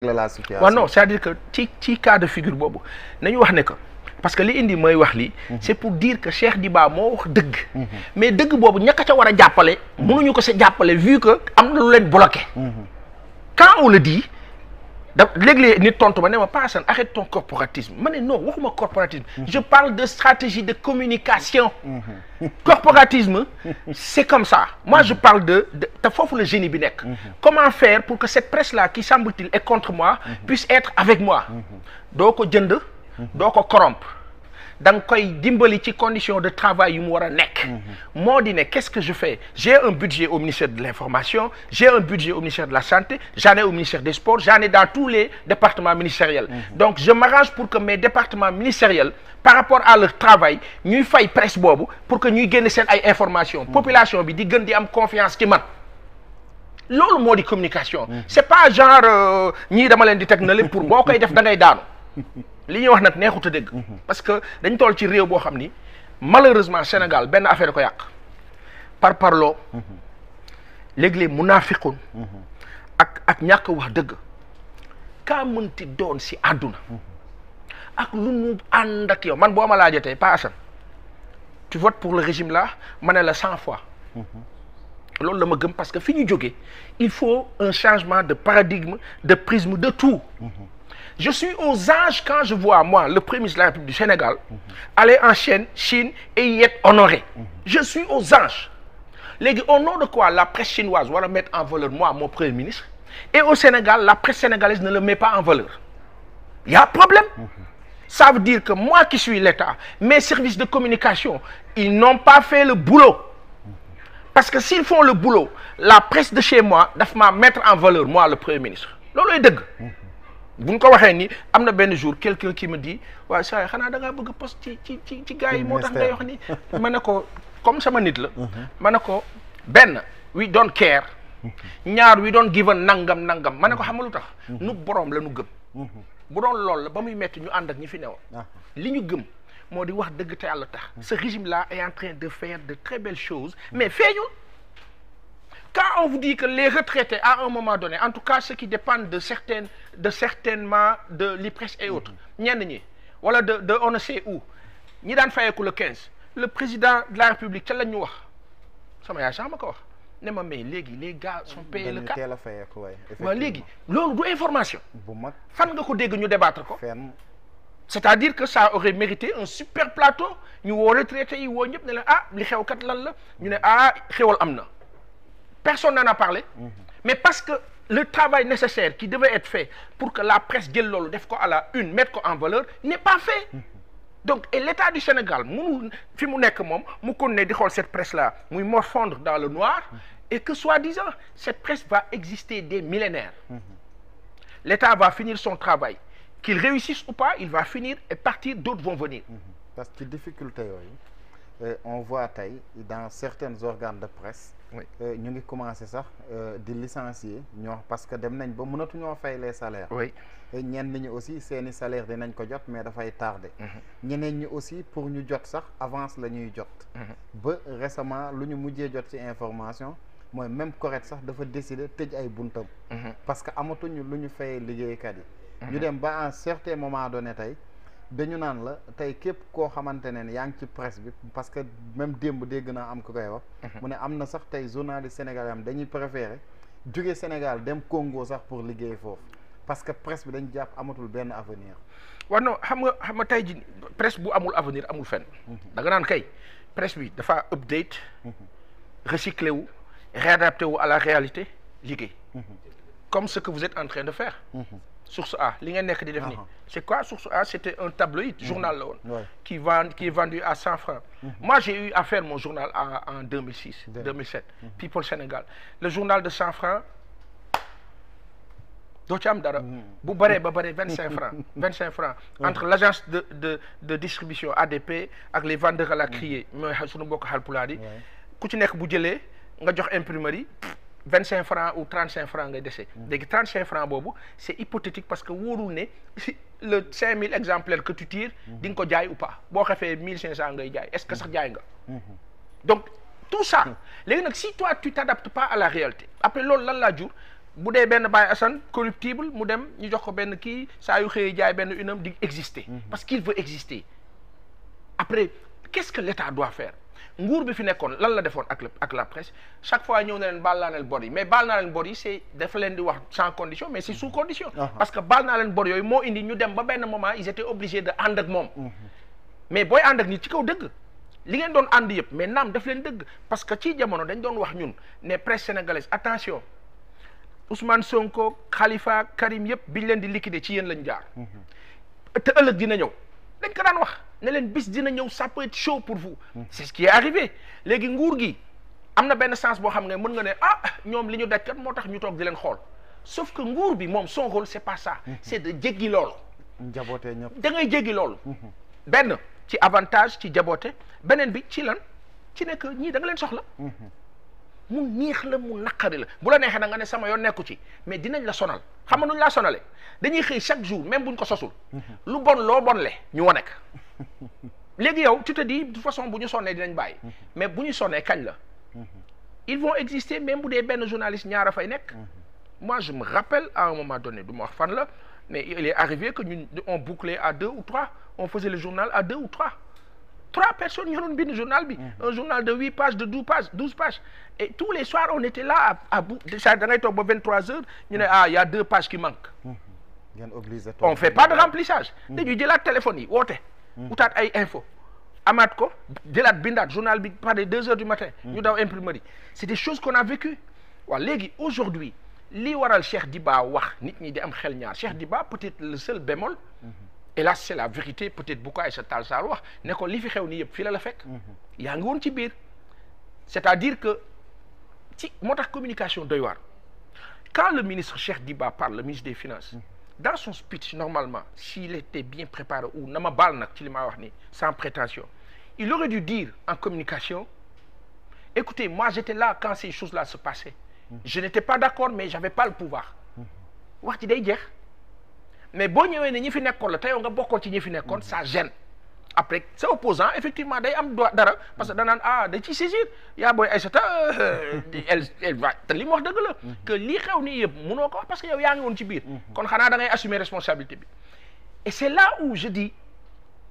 la situation. waaw non c'est-à-dire que ci cas de figure boobu nañu wax ne que parce que li indi mooy wax lii. c'est pour dire que Cheikh Diba moo wax dëgg. mais dëgg boobu ñaka ca war a jàppale. mënuñu ko sa jàppale vu que am na lu leen bloqué. quand on le dit da léeg-léeg nit tontu ma ne ma Paasan arrête ton corporatisme ma ne non waxuma corporatisme. je parle de stratégie de communication. corporatisme c'est comme ça moi je parle de te foofu le génie bi nekk. comment faire pour que cette presse là qui semble-t-il est contre moi puisse être avec moi. doo ko jënd doo ko corrompre da nga koy dimbali ci condition de travail yu mu war a nekk. moo di ne qu'est-ce que je fais j'ai un budget au ministère de l'information j'ai un budget au ministère de la santé j'en ai au ministère des sports j'en ai dans tous les départements ministériels. donc je m'arrange pour que mes départements ministériels par rapport à leur travail ñuy fay presse boobu pour que ñuy génne seen ay informations. population bi di gën di am confiance ci man. loolu moo di communication. c'est pas genre ñii dama leen di teg na lépp pour boo koy def da ngay daanu. li ñuy wax nag neexut a dégg. parce que dañ toll ci réew boo xam ni malheureusement Sénégal benn affaire ko yàq par parloo léeg-léeg munaafiqun ak ñàkk wax dëgg kaa mënti doon si àdduna ak lu mu ànd ak yow man boo ma laajee tey Pa Assane tu votes pour le régime là ma ne la 100 fois. loolu la ma gëm parce que fi ñu jógee il faut un changement de paradigme de prisme de tout. Je suis aux anges quand je vois, moi, le Premier ministre de la République du Sénégal, aller en Chine et y être honoré. Je suis aux anges. Léegi, au nom de quoi la presse chinoise va mettre en valeur, moi, mon Premier ministre, et au Sénégal, la presse sénégalaise ne le met pas en valeur. Il y a un problème. Ça veut dire que moi qui suis l'État, mes services de communication, ils n'ont pas fait le boulot. Parce que s'ils font le boulot, la presse de chez moi doit mettre en valeur, moi, le Premier ministre. Lolo est deug. bu ñu ko waxee ni am na benn jour quelqu'un qui me dit waaye saa yi xanaa da ngaa bëgg poste ci gars yi moo tax ngay wax ni ma ne ko comme sama nit la ma ne ko benn we don't care ñaar we don't give a nangam ma ne ko xam nga lu tax nu boroom la nu gëm bu doon loolu la ba muy metti ñu ànd ak ñi fi newoon li ñu gëm moo di wax dëgg te yàlla tax ce régime là est en train de faire de très belles choses mais feeñul. Quand on vous dit que les retraités, à un moment donné, en tout cas ceux qui dépendent de certainement de l'IPRES et autres, ñenn ñi wala de on ne sait où ñi daan fayeeku le 15 le président de la République ca la ñu wax sama yaay sax ma ko wax ne ma mais léegi les gars sont payés le 4 waaw léegi loolu du information bu mag fan nga ko dégg ñu débattre ko c'est-à-dire que ça aurait mérité un super plateau ñu woo retraités yi woo ñëpp ne leen ah li xew kat lan la ñu ne ah xewal am na. Personne n'en a parlé, mais parce que le travail nécessaire qui devait être fait pour que la presse jël loolu def ko à la une mettre ko en valeur n'est pas fait. Donc et l'État du Sénégal mënul fi mu nekk moom mu continuer di xool cette presse là muy morfondre dans le noir et que soi-disant cette presse va exister des millénaires. L'État va finir son travail, qu'il réussisse ou pas, il va finir et partir, d'autres vont venir. Parce que difficulté yooyu on voit tey dans certains organes de presse. ñu ngi commencé sax di licencier ñoo parce que dem nañ ba mënatuñoo fay les salaires. oui ñenn ñi aussi seeni salaire dinañ ko jot mais dafay tardé. ñeneen ñi aussi pour ñu jot sax avance la ñuy jot. ba récemment lu ñu mujjee jot ci information mooy même correct sax dafa décider tëj ay buntam. parce que amatuñu lu ñu fayee liggéeykat yi. ñu dem ba à un certain moment donné tey. dañu naan la tey képp koo xamante ne yaa ngi ci presse bi parce que même démb dégg naa am ku koy wax. mu ne am na sax tey journaliste sénégalais am dañuy préférer jóge Sénégal dem Congo sax pour liggéey foofu parce que presse bi dañu jàpp amatul benn avenir. waaw non xam nga tey ji presse bu amul avenir amul fenn. da nga naan kay presse bi dafa update. recycler wu réadapté wu à la réalité liggéey. comme ce que vous êtes en train de faire. Source A li ngeen nekk di def nii c'est quoi Source A c'était un tabloïd journal la woon qui est vendu à 100 francs. Moi j'ai eu à faire mon journal en 2006 2007 People Sénégal le journal de 100 francs doo ci am dara bu bëree ba bëri 25 francs entre l'agence de distribution ADP ak les vendeurs à la criée mooy suñu mbokk Haalpulaar yi ku ci nekk bu jëlee nga jox imprimerie 25 francs ou 35 francs ngay dese. léegi 35 francs boobu c'est hypothétique parce que wóorul ne le 5000 exemplaires que tu tires di nga ko jaay ou pas boo xefee 1500 ngay jaay est-ce que sax jaay nga. donc tout ça léegi nag si toi tu t'adaptes pas à la réalité après loolu lan laa jur bu dee benn Baye Assane corruptible mu dem ñu jox ko benn kii saa yu xëyee jaay benn unam di exister parce qu'il veut exister. Après qu'est-ce que l'État doit faire nguur bi fi nekkoon lan la defoon ak la presse chaque fois ñëw na leen baal naa leen bor yi mais baal naa leen bor yi c'est dafa leen di wax sans condition mais c'est sous condition parce que baal naa leen bor yooyu moo indi ñu dem ba benn moment ils étaient obligés de ànd ak moom mais booy ànd ak nit ci kaw dëgg li ngeen doon ànd yëpp mais naam daf leen dëgg parce que ci jamono dañ doon wax ñun ne presse sénégalaise attention Ousmane Sonko Khalifa Karim yëpp biñ leen di liquider ci yéen lañ jaar te ëllëg dina ñëw dañ ko daan wax ne leen bis dina ñëw ça peut être chaud pour vous c'est ce qui est arrivé léegi nguur gi am na benn sens boo xam ne mën nga ne ah ñoom li ñu daj kat moo tax ñu toog di leen xool sauf que nguur bi moom son rôle c'est pas ça c'est de jéggi loolu njabootee ñëpp da ngay jéggi loolu benn ci avantage ci jaboote beneen bi ci lan ci nekk ñii da nga leen soxla mu neex la mu naqari la bu la neexee da nga ne sama yoon nekku ci mais dinañ la sonal xam nga nuñ laa sonale dañuy xëy chaque jour même buñ ko sosul lu bon loo bon le ñu wane ko léegi yow tu te dis de toute façon bu ñu sonnee dinañ bàyyi mais bu ñu sonnee kañ la ils vont exister même bu dee benn journaliste ñaar a fay nekk moi je me rappelle à un moment donné du ma wax fan la mais il est arrivé que ñun on bouclait à 2 ou 3 on faisait le journal à 2 ou 3 personnes ñoo doon bind journal bi un journal de 8 pages de 12 pages et tous les soirs on était là à bout ça da ngay toog ba 23 heures ñu ne il y a 2 pages qui manquent on fait pas de remplissage dañuy jëlaat téléphone yi woote utaat ay info amaat ko jëlaat bindaat journal bi par les 2 heures du matin ñu daw imprimerie c'est des choses qu'on a vécues waaw léegi aujourd'hui lii waral Cheikh Diba wax nit ñi di am xel ñaar Cheikh Diba peut-être le seul bémol et là c'est la vérité peut-être bu ko Aïssata Tall Sall wax ne ko li fi xew nii yëpp fii la fekk yaa ngi woon ci biir c'est-à-dire que ci moo tax communication doy waar quand le ministre Cheikh Diba parle le ministre des Finances dans son speech normalement s'il était bien préparé ou na ma baal nag ci li ma wax nii sans prétention il aurait dû dire en communication écoutez moi j'étais là quand ces choses-là se passaient je n'étais pas d'accord mais j'avais pas le pouvoir wax ci day jeex mais boo ñëwee ne ñi fi nekkoon la te yow nga bokkoon ci ñi fi nekkoon ça gêne après sa opposant effectivement day am dara parce que danaan da ciy saisir yaa booy Aïssata elle va te li mu wax dëgg la que lii xew nii yëpp mënoo ko wax parce que yow yaa ngi woon ci biir kon xanaa da ngay assumer responsabilité bi et c'est là où je dis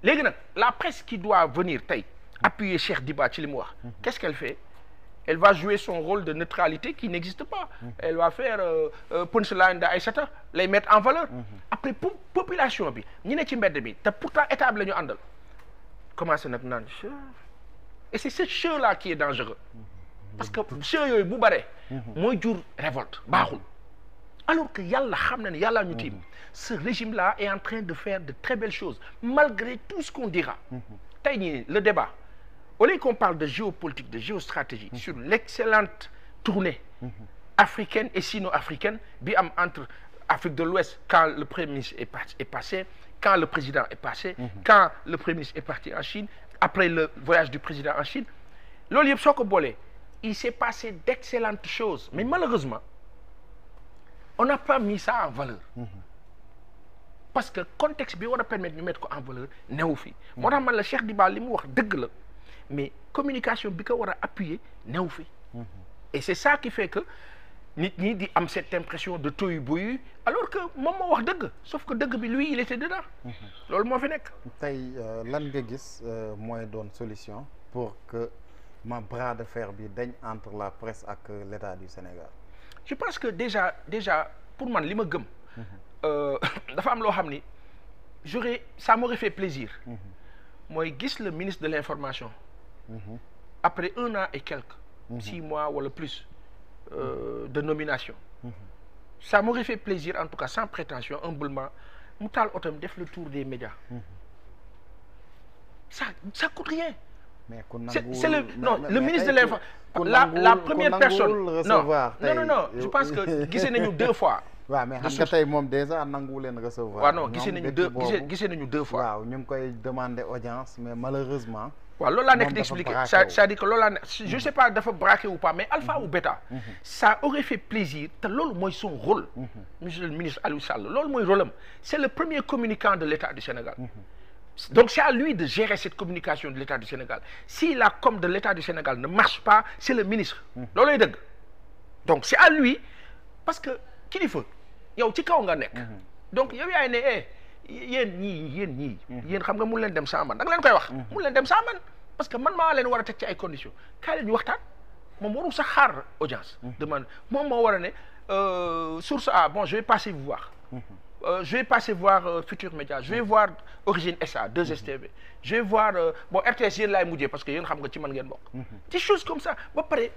léegi nag la presse qui doit venir tey appuyer Cheikh Diba ci li mu wax qu'est-ce qu'elle fait elle va jouer son rôle de neutralité qui n'existe pas elle va faire punchline de Aïssata lay mettre en valeur après population bi ñi ne ci mbedd bi te pourtant état bi la ñu àndal commencé nag naan et c'est ce che là qui est dangereux parce que che yooyu bu bare mooy jur révolte baaxul alors que yàlla xam na ne yàlla ñu tiim ce régime là est en train de faire de très belles choses malgré tout ce qu'on dira tey ñii le débat au lieu qu'on parle de géopolitique de géostratégie sur l'excellente tournée africaine et sino-africaine bi am entre Afrique de l'Ouest quand le Premier ministre est passé quand le président est passé quand le Premier ministre est parti en Chine après le voyage du président en Chine loolu yëpp soo ko boolee il s'est passé d'excellentes choses mais malheureusement on n'a pas mis ça en valeur parce que contexte bi war a permettre ñu mettre ko en valeur newu fi moo tax man la Cheikh Diba li mu wax dëgg la mais communication bi ko war a appuyer newu fi et c'est ça qui fait que nit ñi di am cette impression de tohu-bohu alors que moom moo wax dëgg sauf que dëgg bi lui il était dedans loolu moo fi nekk tey lan nga gis mooy doon solution pour que ma bras de fer bi dañ entre la presse ak l'État du Sénégal je pense que déjà pour man li ma gëm dafa am loo xam ni ça m'aurait fait plaisir mooy gis le ministre de l'information après 1 an et quelques 6 mois wala plus de nomination ça m'aurait fait plaisir en tout cas sans prétention humblement mu taal otom def le tour des médias ça coûte rien mais c'est le ministre de l'information la première personne non je pense que gisee nañu 2 fois waaw mais xam nga tey moom déjà nangu leen recevoir waaw non gisee nañu 2 fois waaw ñu ngi koy demander audience mais malheureusement waaw loolu laa nekk d'expliquer c'est-à-dire que loolu laa nekk je sais pas dafa braqué ou pas mais alpha ou bêta ça aurait fait plaisir te loolu mooy son rôle monsieur le ministre Aliou Sall loolu mooy rôle am c'est le premier communicant de l'État du Sénégal donc c'est à lui de gérer cette communication de l'État du Sénégal si la com de l'État du Sénégal ne marche pas c'est le ministre loolooy dëgg donc c'est à lui parce que kilifa yow ci kaw nga nekk donc yow yaay ne yéen ñii xam nga mun leen dem sans man da nga leen koy wax mun leen dem sans man parce que man maa leen war a teg ci ay conditions kaay leen ñu waxtaan moom warul sax xaar audience demande moom moo war a ne source A bon je vais passer vous voir je vais passer voir Futur Média je vais voir Origine SA 2STV je vais voir bon RTS yéen laay mujjee parce que yéen xam nga ci man ngeen bokk des choses comme ça ba pare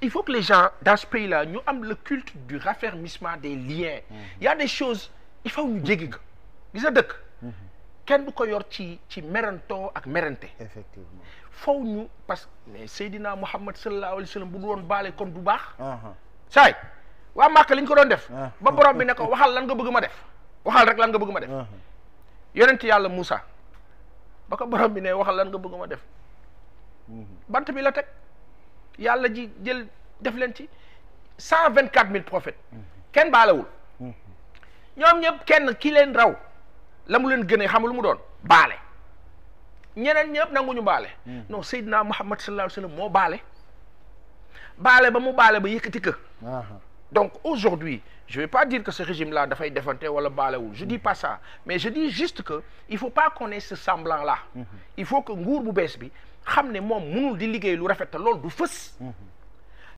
il faut que les gens dans ce pays là ñu am le culte du raffermissement des liens il y a des choses il faut ñu jéggi ko gis nga dëkk kenn du ko yor ci merantoo ak merante effectivement faw ñu parce que mais Seydina Muhammad sallallahu alayhi wa sallam bu du woon baale kon du baax saay waa Màkka li ñu ko doon def ba borom bi ne ko waxal lan nga bëgg ma def waxal rek lan nga bëgg ma def yonent yàlla Moussa ba ko borom bi ne waxal lan nga bëgg ma def bant bi la teg yàlla ji jël def leen ci 124 000 prophètes kenn baalewul ñoom ñëpp kenn ki leen raw la mu leen gënee xam lu mu doon baale ñeneen ñëpp nanguñu baale non Seydina Muhammad sallallahu alayhi wa sallam moo baale ba mu baale ba yëkkati ka donc aujourd'hui je vais pas dire que ce régime là dafay defante wala baalewul je dis pas ça mais je dis juste que il faut pas qu'on ait ce semblant là il faut que nguur bu bees bi xam ne moom mënul di liggéey lu rafet te loolu du fës